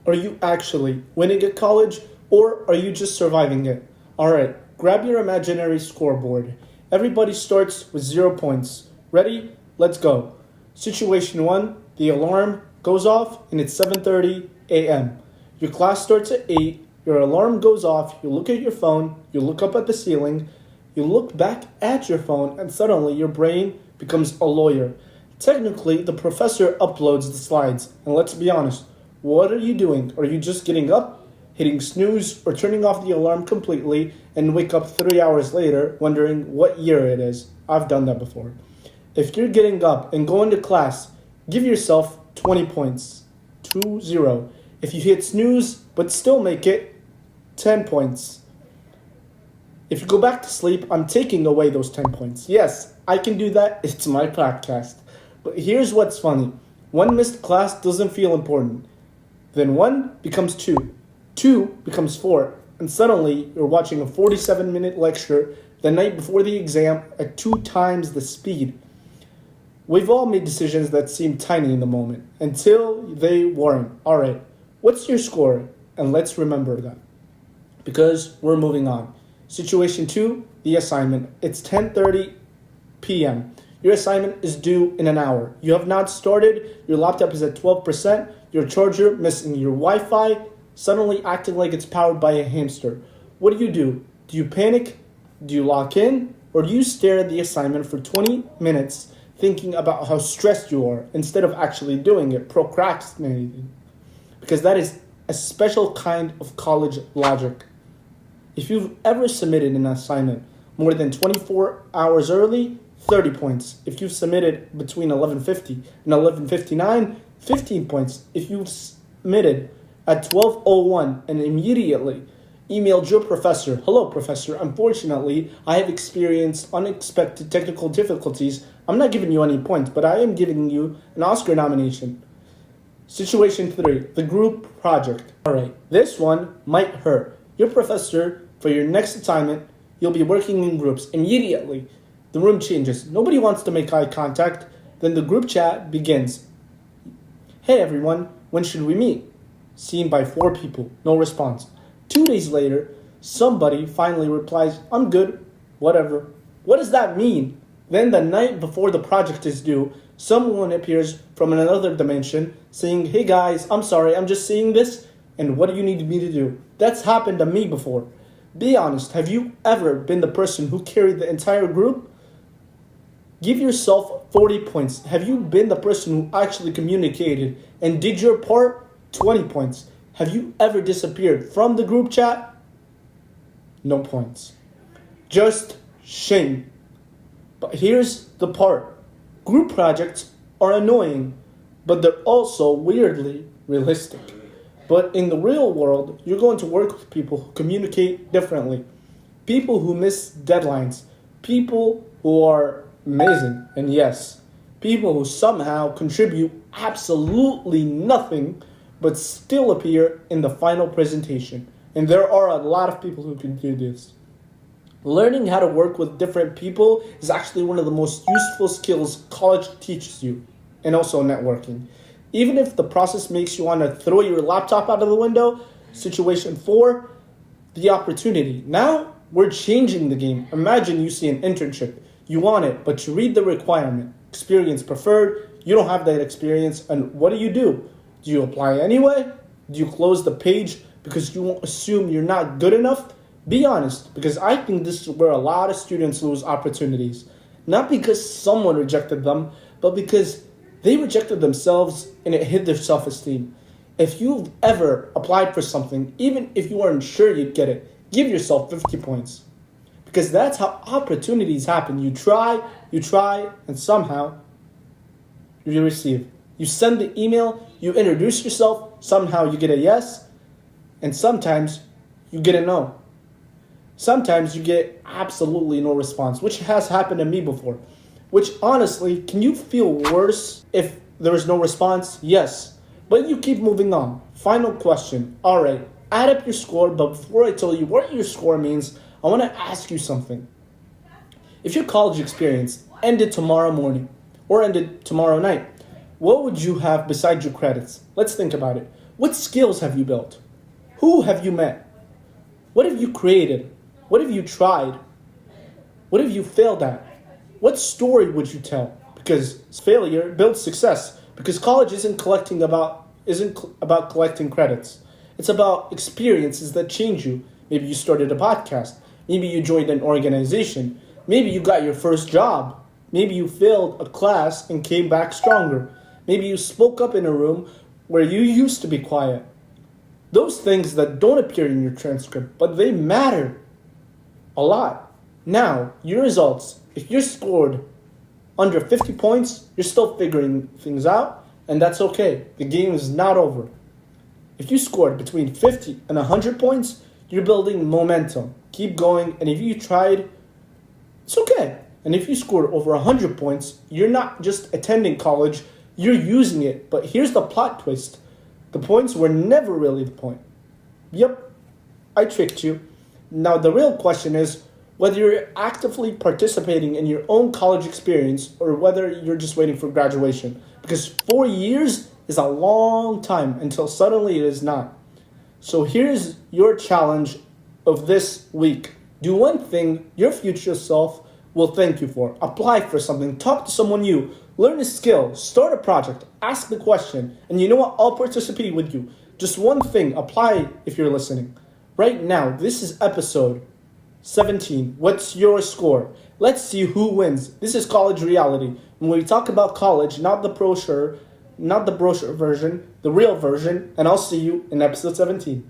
Are you actually winning at college, or are you just surviving it? Alright, grab your imaginary scoreboard. Everybody starts with 0 points. Ready? Let's go. Situation 1, the alarm goes off and it's 7:30 a.m. Your class starts at 8, your alarm goes off, you look at your phone, you look up at the ceiling, you look back at your phone, and suddenly your brain becomes a lawyer. Technically, the professor uploads the slides, and let's be honest, what are you doing? Are you just getting up, hitting snooze, or turning off the alarm completely and wake up 3 hours later wondering what year it is? I've done that before. If you're getting up and going to class, give yourself 20 points. 2-0. If you hit snooze but still make it, 10 points. If you go back to sleep, I'm taking away those 10 points. Yes, I can do that. It's my podcast. But here's what's funny. One missed class doesn't feel important. Then 1 becomes 2. 2 becomes 4. And suddenly, you're watching a 47-minute lecture the night before the exam at 2 times the speed. We've all made decisions that seem tiny in the moment, until they weren't. Alright, what's your score? And let's remember that. Because we're moving on. Situation 2, the assignment. It's 10:30 p.m. Your assignment is due in an hour. You have not started, your laptop is at 12%, your charger missing, your Wi-Fi suddenly acting like it's powered by a hamster. What do? Do you panic? Do you lock in? Or do you stare at the assignment for 20 minutes thinking about how stressed you are instead of actually doing it, procrastinating? Because that is a special kind of college logic. If you've ever submitted an assignment more than 24 hours early, 30 points. If you've submitted between 11:50 and 11:59, 15 points. If you've submitted at 12:01 and immediately emailed your professor, "Hello, professor, unfortunately, I have experienced unexpected technical difficulties. I'm not giving you any points, but I am giving you an Oscar nomination." Situation 3, the group project. Alright, this one might hurt. Your professor, for your next assignment, you'll be working in groups. Immediately, the room changes. Nobody wants to make eye contact. Then the group chat begins. "Hey everyone, when should we meet?" Seen by 4 people. No response. 2 days later, somebody finally replies, "I'm good, whatever." What does that mean? Then the night before the project is due, someone appears from another dimension saying, "Hey guys, I'm sorry, I'm just seeing this, and what do you need me to do?" That's happened to me before. Be honest, have you ever been the person who carried the entire group? Give yourself 40 points. Have you been the person who actually communicated and did your part? 20 points. Have you ever disappeared from the group chat? No points. Just shame. But here's the part. Group projects are annoying, but they're also weirdly realistic. But in the real world, you're going to work with people who communicate differently. People who miss deadlines. People who are amazing. And yes, people who somehow contribute absolutely nothing but still appear in the final presentation. And there are a lot of people who can do this. Learning how to work with different people is actually one of the most useful skills college teaches you, and also networking. Even if the process makes you want to throw your laptop out of the window, situation 4, the opportunity. Now we're changing the game. Imagine you see an internship. You want it, but you read the requirement. Experience preferred. You don't have that experience, and what do? Do you apply anyway? Do you close the page because you assume you're not good enough? Be honest, because I think this is where a lot of students lose opportunities. Not because someone rejected them, but because they rejected themselves and it hit their self-esteem. If you've ever applied for something, even if you weren't sure you'd get it, give yourself 50 points. Because that's how opportunities happen. You try, and somehow you receive. You send the email, you introduce yourself, somehow you get a yes, and sometimes you get a no. Sometimes you get absolutely no response, which has happened to me before. Which honestly, can you feel worse if there is no response? Yes. But you keep moving on. Final question. Alright, add up your score, but before I tell you what your score means, I want to ask you something. If your college experience ended tomorrow morning, or ended tomorrow night, what would you have besides your credits? Let's think about it. What skills have you built? Who have you met? What have you created? What have you tried? What have you failed at? What story would you tell? Because failure builds success. Because college isn't about collecting credits. It's about experiences that change you. Maybe you started a podcast. Maybe you joined an organization. Maybe you got your first job. Maybe you failed a class and came back stronger. Maybe you spoke up in a room where you used to be quiet. Those things that don't appear in your transcript, but they matter a lot. Now, your results, if you're scored under 50 points, you're still figuring things out, and that's okay. The game is not over. If you scored between 50 and 100 points, you're building momentum. Keep going, and if you tried, it's okay. And if you scored over 100 points, you're not just attending college, you're using it. But here's the plot twist. The points were never really the point. Yep, I tricked you. Now the real question is whether you're actively participating in your own college experience or whether you're just waiting for graduation. Because 4 years is a long time until suddenly it is not. So here's your challenge of this week. Do one thing your future self will thank you for. Apply for something. Talk to someone new. Learn a skill. Start a project. Ask the question. And you know what? I'll participate with you. Just one thing. Apply if you're listening. Right now, this is episode 17. What's your score? Let's see who wins. This is College Reality. When we talk about college, not the brochure version, the real version. And I'll see you in episode 17.